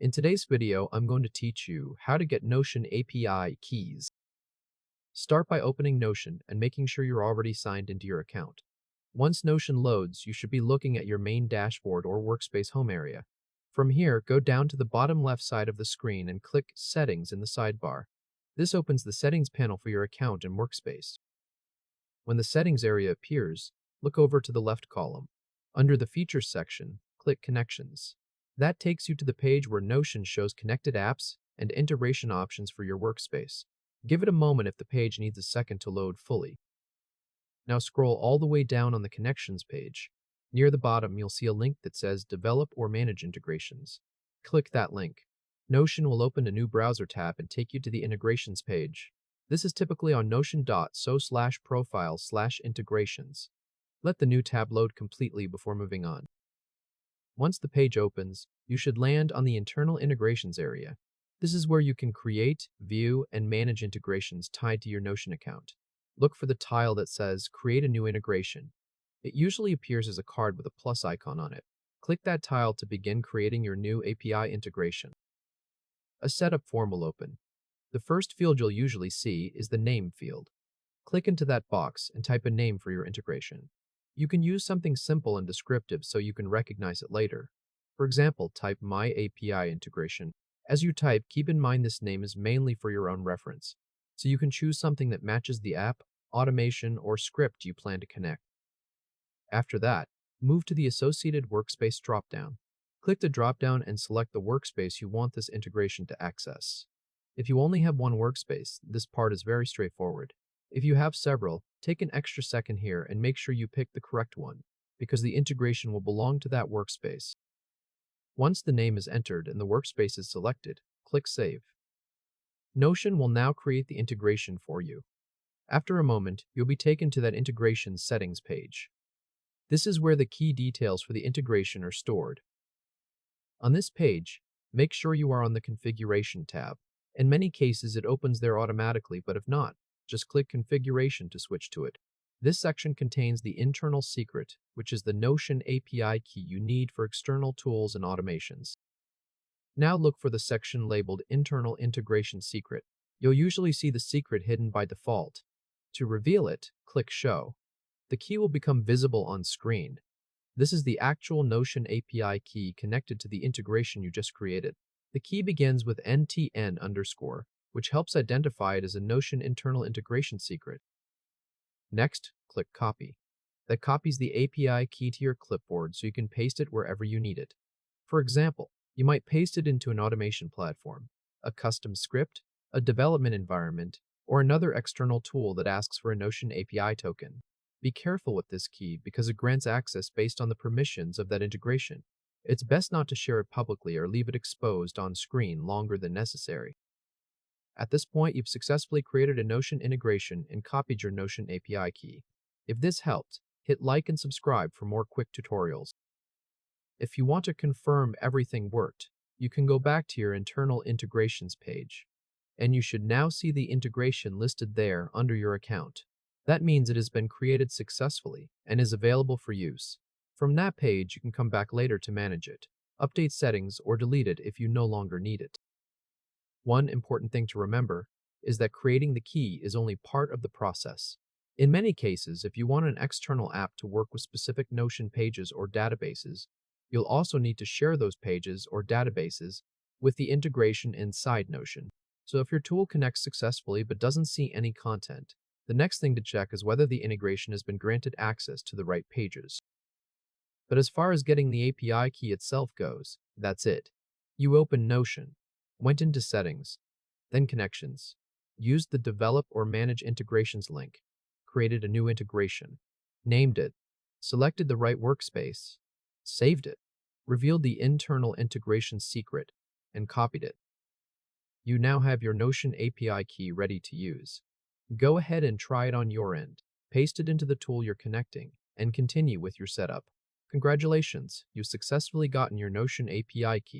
In today's video, I'm going to teach you how to get Notion API keys. Start by opening Notion and making sure you're already signed into your account. Once Notion loads, you should be looking at your main dashboard or workspace home area. From here, go down to the bottom left side of the screen and click Settings in the sidebar. This opens the settings panel for your account and workspace. When the settings area appears, look over to the left column. Under the Features section, click Connections. That takes you to the page where Notion shows connected apps and integration options for your workspace. Give it a moment if the page needs a second to load fully. Now scroll all the way down on the Connections page. Near the bottom, you'll see a link that says Develop or Manage Integrations. Click that link. Notion will open a new browser tab and take you to the Integrations page. This is typically on notion.so/profile/integrations. Let the new tab load completely before moving on. Once the page opens, you should land on the Internal Integrations area. This is where you can create, view, and manage integrations tied to your Notion account. Look for the tile that says Create a new integration. It usually appears as a card with a plus icon on it. Click that tile to begin creating your new API integration. A setup form will open. The first field you'll usually see is the Name field. Click into that box and type a name for your integration. You can use something simple and descriptive so you can recognize it later. For example, type My API Integration. As you type, keep in mind this name is mainly for your own reference, so you can choose something that matches the app, automation, or script you plan to connect. After that, move to the Associated Workspace dropdown. Click the dropdown and select the workspace you want this integration to access. If you only have one workspace, this part is very straightforward. If you have several, take an extra second here and make sure you pick the correct one, because the integration will belong to that workspace. Once the name is entered and the workspace is selected, click Save. Notion will now create the integration for you. After a moment, you'll be taken to that integration settings page. This is where the key details for the integration are stored. On this page, make sure you are on the Configuration tab. In many cases, it opens there automatically, but if not, just click Configuration to switch to it. This section contains the internal secret, which is the Notion API key you need for external tools and automations. Now look for the section labeled Internal Integration Secret. You'll usually see the secret hidden by default. To reveal it, click Show. The key will become visible on screen. This is the actual Notion API key connected to the integration you just created. The key begins with ntn_, which helps identify it as a Notion internal integration secret. Next, click Copy. That copies the API key to your clipboard so you can paste it wherever you need it. For example, you might paste it into an automation platform, a custom script, a development environment, or another external tool that asks for a Notion API token. Be careful with this key because it grants access based on the permissions of that integration. It's best not to share it publicly or leave it exposed on screen longer than necessary. At this point, you've successfully created a Notion integration and copied your Notion API key. If this helped, hit like and subscribe for more quick tutorials. If you want to confirm everything worked, you can go back to your internal integrations page, and you should now see the integration listed there under your account. That means it has been created successfully and is available for use. From that page, you can come back later to manage it, update settings, or delete it if you no longer need it. One important thing to remember is that creating the key is only part of the process. In many cases, if you want an external app to work with specific Notion pages or databases, you'll also need to share those pages or databases with the integration inside Notion. So if your tool connects successfully but doesn't see any content, the next thing to check is whether the integration has been granted access to the right pages. But as far as getting the API key itself goes, that's it. You open Notion, went into Settings, then Connections, used the Develop or Manage Integrations link, created a new integration, named it, selected the right workspace, saved it, revealed the internal integration secret, and copied it. You now have your Notion API key ready to use. Go ahead and try it on your end. Paste it into the tool you're connecting, and continue with your setup. Congratulations, you've successfully gotten your Notion API key.